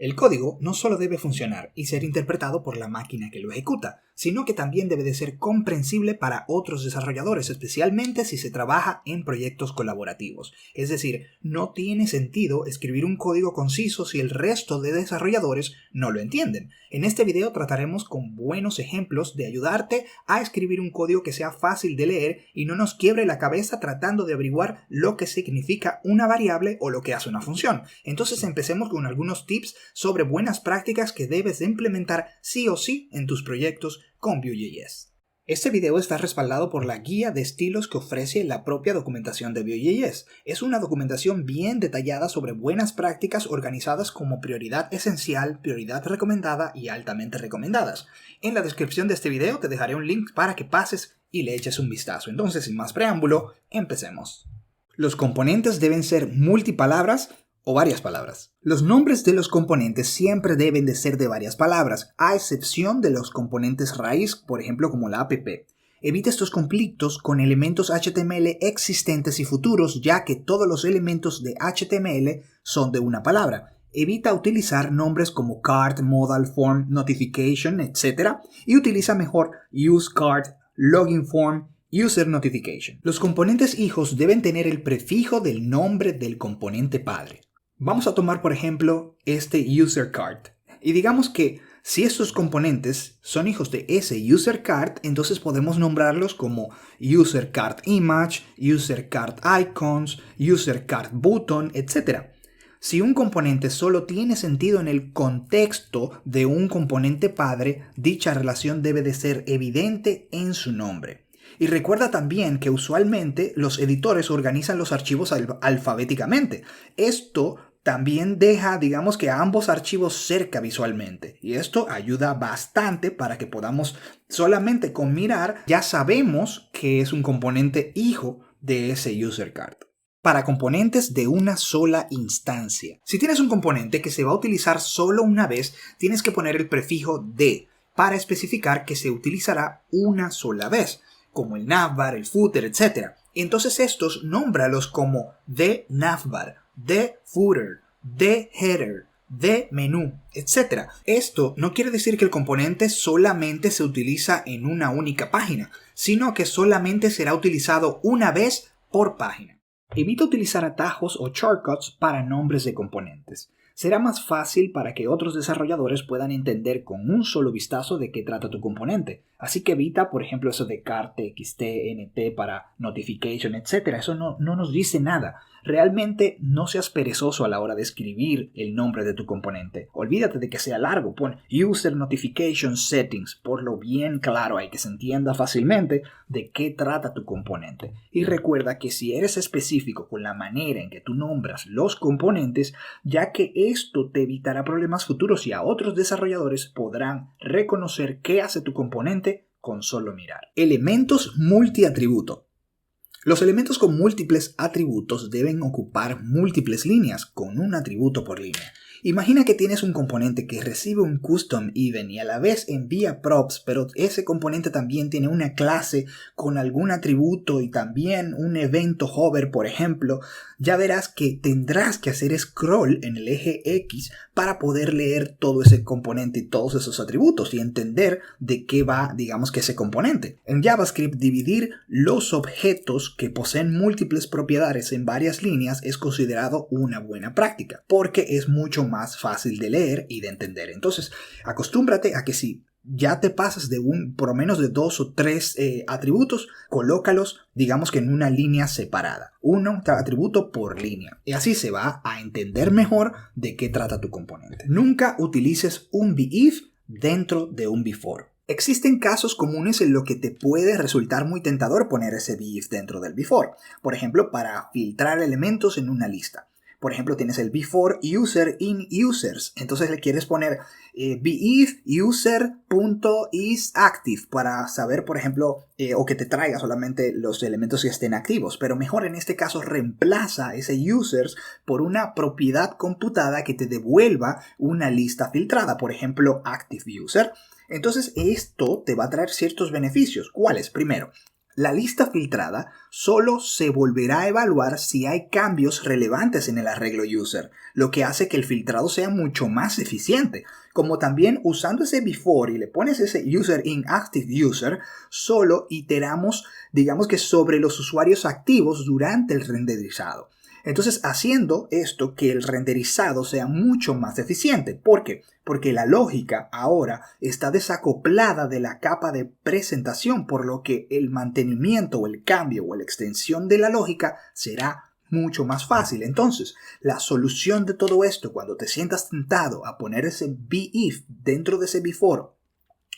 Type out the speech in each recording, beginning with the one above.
El código no solo debe funcionar y ser interpretado por la máquina que lo ejecuta, sino que también debe de ser comprensible para otros desarrolladores, especialmente si se trabaja en proyectos colaborativos. Es decir, no tiene sentido escribir un código conciso si el resto de desarrolladores no lo entienden. En este video trataremos con buenos ejemplos de ayudarte a escribir un código que sea fácil de leer y no nos quiebre la cabeza tratando de averiguar lo que significa una variable o lo que hace una función. Entonces empecemos con algunos tips sobre buenas prácticas que debes de implementar sí o sí en tus proyectos con Vue.js. Este video está respaldado por la guía de estilos que ofrece la propia documentación de Vue.js. Es una documentación bien detallada sobre buenas prácticas organizadas como prioridad esencial, prioridad recomendada y altamente recomendadas. En la descripción de este video te dejaré un link para que pases y le eches un vistazo. Entonces, sin más preámbulo, empecemos. Los componentes deben ser multipalabras o varias palabras. Los nombres de los componentes siempre deben de ser de varias palabras, a excepción de los componentes raíz, por ejemplo como la app. Evita estos conflictos con elementos HTML existentes y futuros, ya que todos los elementos de HTML son de una palabra. Evita utilizar nombres como card, modal, form, notification, etc. y utiliza mejor useCard, login form, user notification. Los componentes hijos deben tener el prefijo del nombre del componente padre. Vamos a tomar, por ejemplo, este userCard. Y digamos que si estos componentes son hijos de ese userCard, entonces podemos nombrarlos como userCardImage, userCardIcons, userCardButton, etc. Si un componente solo tiene sentido en el contexto de un componente padre, dicha relación debe de ser evidente en su nombre. Y recuerda también que usualmente los editores organizan los archivos alfabéticamente. Esto también deja, digamos que a ambos archivos cerca visualmente. Y esto ayuda bastante para que podamos solamente con mirar ya sabemos que es un componente hijo de ese userCard. Para componentes de una sola instancia. Si tienes un componente que se va a utilizar solo una vez, tienes que poner el prefijo de para especificar que se utilizará una sola vez, como el navbar, el footer, etc. Entonces estos nómbralos como de navbar, de footer, de header, de menú, etc. Esto no quiere decir que el componente solamente se utiliza en una única página, sino que solamente será utilizado una vez por página. Evita utilizar atajos o shortcuts para nombres de componentes. Será más fácil para que otros desarrolladores puedan entender con un solo vistazo de qué trata tu componente. Así que evita, por ejemplo, eso de cart, txt, nt para notification, etc. Eso no nos dice nada. Realmente no seas perezoso a la hora de escribir el nombre de tu componente. Olvídate de que sea largo. Pon user notification settings. Ponlo bien claro ahí que se entienda fácilmente de qué trata tu componente. Y recuerda que si eres específico con la manera en que tú nombras los componentes, ya que esto te evitará problemas futuros y a otros desarrolladores podrán reconocer qué hace tu componente con solo mirar. Elementos multiatributo. Los elementos con múltiples atributos deben ocupar múltiples líneas con un atributo por línea. Imagina que tienes un componente que recibe un custom event y a la vez envía props, pero ese componente también tiene una clase con algún atributo y también un evento hover, por ejemplo. Ya verás que tendrás que hacer scroll en el eje X para poder leer todo ese componente y todos esos atributos y entender de qué va, digamos que ese componente. En JavaScript, dividir los objetos que poseen múltiples propiedades en varias líneas es considerado una buena práctica, porque es mucho más fácil de leer y de entender. Entonces, acostúmbrate a que si ya te pasas de por lo menos de 2 o 3 atributos, colócalos, digamos que en una línea separada. Un atributo por línea. Y así se va a entender mejor de qué trata tu componente. Nunca utilices un beIf dentro de un before. Existen casos comunes en los que te puede resultar muy tentador poner ese beIf dentro del before. Por ejemplo, para filtrar elementos en una lista. Por ejemplo, tienes el before user in users. Entonces le quieres poner beIf user.isActive para saber, por ejemplo, o que te traiga solamente los elementos que estén activos. Pero mejor en este caso reemplaza ese users por una propiedad computada que te devuelva una lista filtrada. Por ejemplo, active user. Entonces esto te va a traer ciertos beneficios. ¿Cuáles? Primero, La lista filtrada solo se volverá a evaluar si hay cambios relevantes en el arreglo user, lo que hace que el filtrado sea mucho más eficiente. Como también usando ese before y le pones ese user in active user, solo iteramos, digamos que sobre los usuarios activos durante el renderizado. Entonces, haciendo esto que el renderizado sea mucho más eficiente. ¿Por qué? Porque la lógica ahora está desacoplada de la capa de presentación, por lo que el mantenimiento o el cambio o la extensión de la lógica será mucho más fácil. Entonces, la solución de todo esto, cuando te sientas tentado a poner ese beIf dentro de ese before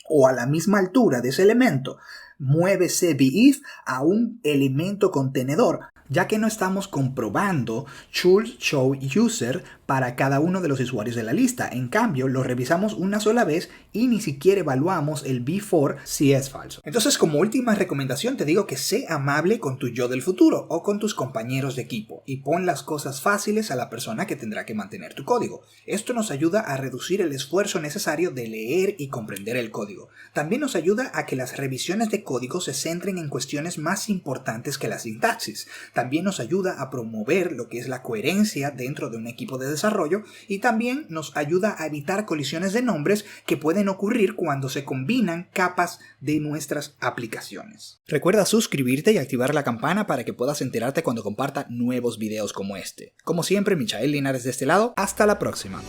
o a la misma altura de ese elemento, mueve ese beIf a un elemento contenedor, ya que no estamos comprobando should show user para cada uno de los usuarios de la lista. En cambio, lo revisamos una sola vez y ni siquiera evaluamos el before si es falso. Entonces, como última recomendación, te digo que sé amable con tu yo del futuro o con tus compañeros de equipo y pon las cosas fáciles a la persona que tendrá que mantener tu código. Esto nos ayuda a reducir el esfuerzo necesario de leer y comprender el código. También nos ayuda a que las revisiones de código se centren en cuestiones más importantes que la sintaxis. También nos ayuda a promover lo que es la coherencia dentro de un equipo de desarrollo y también nos ayuda a evitar colisiones de nombres que pueden ocurrir cuando se combinan capas de nuestras aplicaciones. Recuerda suscribirte y activar la campana para que puedas enterarte cuando comparta nuevos videos como este. Como siempre, Michael Linares de este lado. Hasta la próxima.